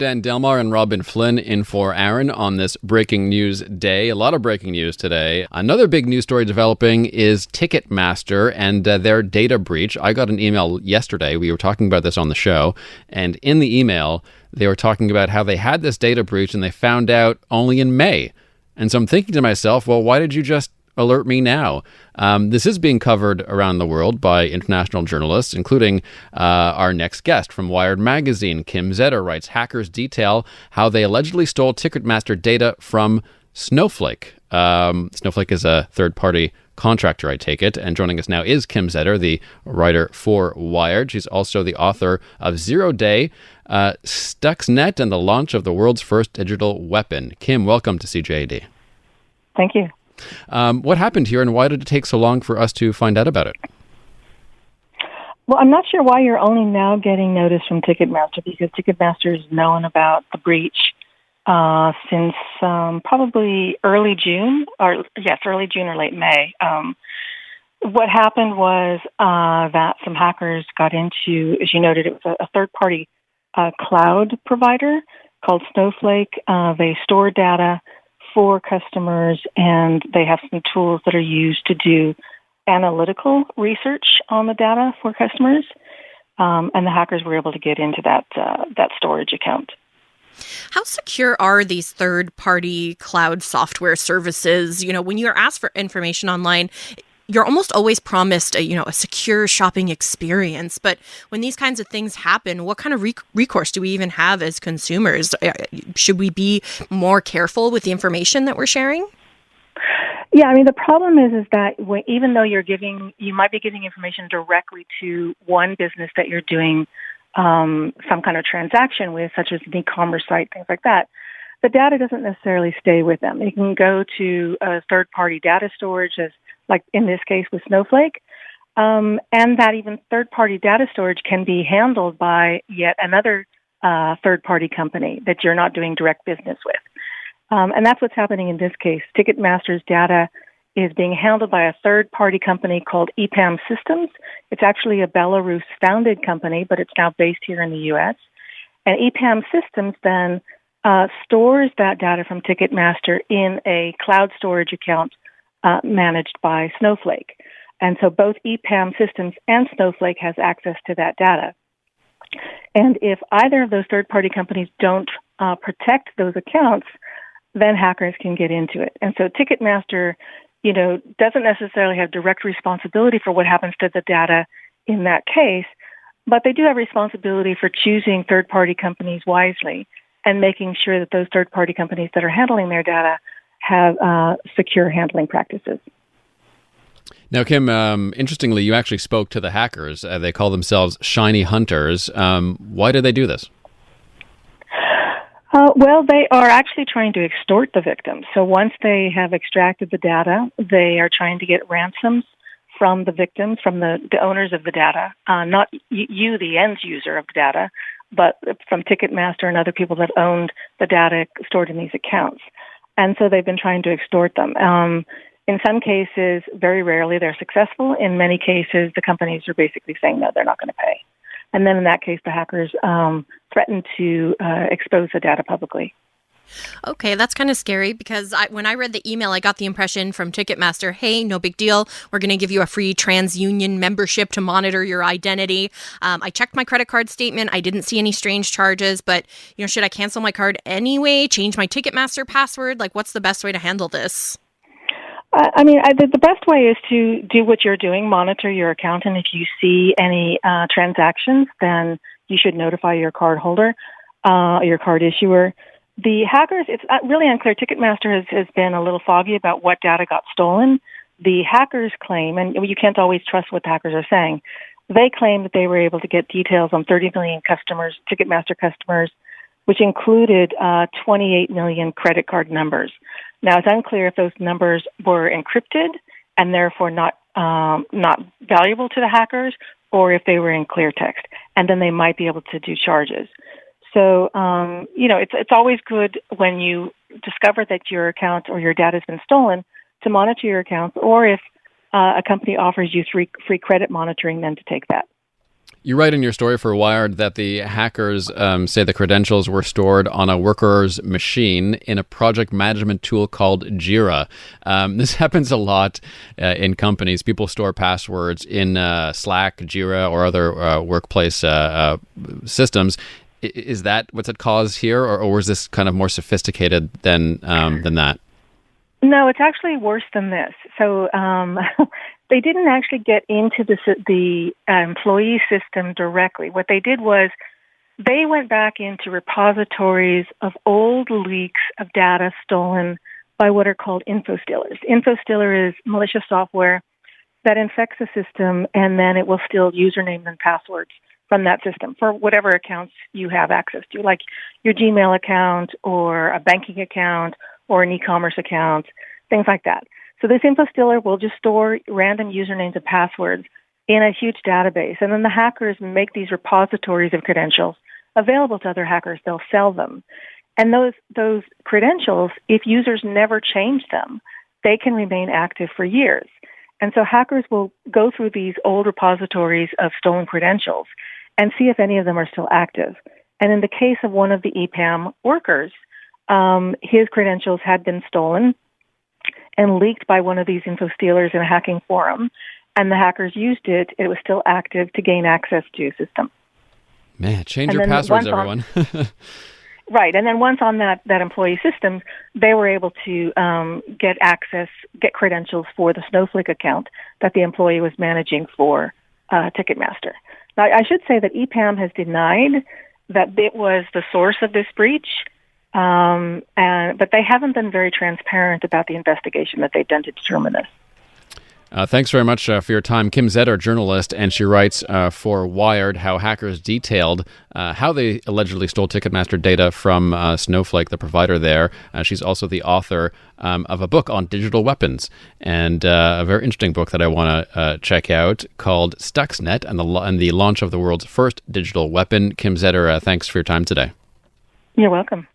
Dan Delmar and Robin Flynn in for Aaron on this breaking news day. A lot of breaking news today. Another big news story developing is Ticketmaster and their data breach. I got an email yesterday. We were talking about this on the show. And in the email, they were talking about how they had this data breach and they found out only in May. And so I'm thinking to myself, well, why did you just alert me now? This is being covered around the world by international journalists, including our next guest from Wired Magazine. Kim Zetter writes, hackers detail how they allegedly stole Ticketmaster data from Snowflake. Snowflake is a third-party contractor, I take it. And joining us now is Kim Zetter, the writer for Wired. She's also the author of 0 Day, Stuxnet, and the launch of the world's first digital weapon. Kim, welcome to CJAD. Thank you. What happened here, and why did it take so long for us to find out about it? Well, I'm not sure why you're only now getting notice from Ticketmaster, because Ticketmaster has known about the breach since probably early June or late May. What happened was that some hackers got into, as you noted, it was a third-party cloud provider called Snowflake. They store data for customers, and they have some tools that are used to do analytical research on the data for customers. And the hackers were able to get into that storage account. How secure are these third-party cloud software services? You know, when you're asked for information online, you're almost always promised a secure shopping experience. But when these kinds of things happen, what kind of recourse do we even have as consumers? Should we be more careful with the information that we're sharing? Yeah, I mean, the problem is that even though you might be giving information directly to one business that you're doing some kind of transaction with, such as an e-commerce site, things like that, the data doesn't necessarily stay with them. It can go to a third-party data storage, as like in this case with Snowflake, and that even third-party data storage can be handled by yet another third-party company that you're not doing direct business with. And that's what's happening in this case. Ticketmaster's data is being handled by a third-party company called EPAM Systems. It's actually a Belarus-founded company, but it's now based here in the U.S. And EPAM Systems then stores that data from Ticketmaster in a cloud storage account managed by Snowflake. And so both EPAM Systems and Snowflake has access to that data. And if either of those third-party companies don't protect those accounts, then hackers can get into it. And so Ticketmaster, doesn't necessarily have direct responsibility for what happens to the data in that case, but they do have responsibility for choosing third-party companies wisely and making sure that those third-party companies that are handling their data have secure handling practices. Now, Kim, interestingly, you actually spoke to the hackers. They call themselves shiny hunters. Why do they do this? Well, they are actually trying to extort the victims. So once they have extracted the data, they are trying to get ransoms from the victims, from the owners of the data, not you, the end user of the data, but from Ticketmaster and other people that owned the data stored in these accounts. And so they've been trying to extort them. In some cases, very rarely, they're successful. In many cases, the companies are basically saying, no, they're not going to pay. And then in that case, the hackers threaten to expose the data publicly. Okay, that's kind of scary because when I read the email, I got the impression from Ticketmaster, hey, no big deal. We're going to give you a free TransUnion membership to monitor your identity. I checked my credit card statement. I didn't see any strange charges, but should I cancel my card anyway? Change my Ticketmaster password? Like, what's the best way to handle this? The best way is to do what you're doing, monitor your account, and if you see any transactions, then you should notify your card holder, your card issuer. The hackers, it's really unclear. Ticketmaster has been a little foggy about what data got stolen. The hackers claim, and you can't always trust what the hackers are saying, they claim that they were able to get details on 30 million customers, Ticketmaster customers, which included 28 million credit card numbers. Now, it's unclear if those numbers were encrypted and therefore not valuable to the hackers, or if they were in clear text, and then they might be able to do charges. So, it's always good when you discover that your account or your data has been stolen to monitor your accounts, or if a company offers you free credit monitoring, then to take that. You write in your story for Wired that the hackers say the credentials were stored on a worker's machine in a project management tool called Jira. This happens a lot in companies. People store passwords in Slack, Jira, or other workplace systems. Is that what's at cause here, or was this kind of more sophisticated than that? No, it's actually worse than this. So they didn't actually get into the employee system directly. What they did was they went back into repositories of old leaks of data stolen by what are called infostealers. Infostealer is malicious software that infects the system, and then it will steal usernames and passwords from that system for whatever accounts you have access to, like your Gmail account or a banking account or an e-commerce account, things like that. So this infostealer will just store random usernames and passwords in a huge database, and then the hackers make these repositories of credentials available to other hackers. They'll sell them. And those credentials, if users never change them, they can remain active for years. And so hackers will go through these old repositories of stolen credentials and see if any of them are still active. And in the case of one of the EPAM workers, his credentials had been stolen and leaked by one of these infostealers in a hacking forum, and the hackers used it. It was still active to gain access to a system. Man, change your passwords, everyone. Right, and then once on that employee system, they were able to get credentials for the Snowflake account that the employee was managing for Ticketmaster. Now, I should say that EPAM has denied that it was the source of this breach, but they haven't been very transparent about the investigation that they've done to determine this. Thanks very much for your time. Kim Zetter, journalist, and she writes for Wired how hackers detailed how they allegedly stole Ticketmaster data from Snowflake, the provider there. She's also the author of a book on digital weapons, and a very interesting book that I want to check out called Stuxnet and the launch of the world's first digital weapon. Kim Zetter, thanks for your time today. You're welcome.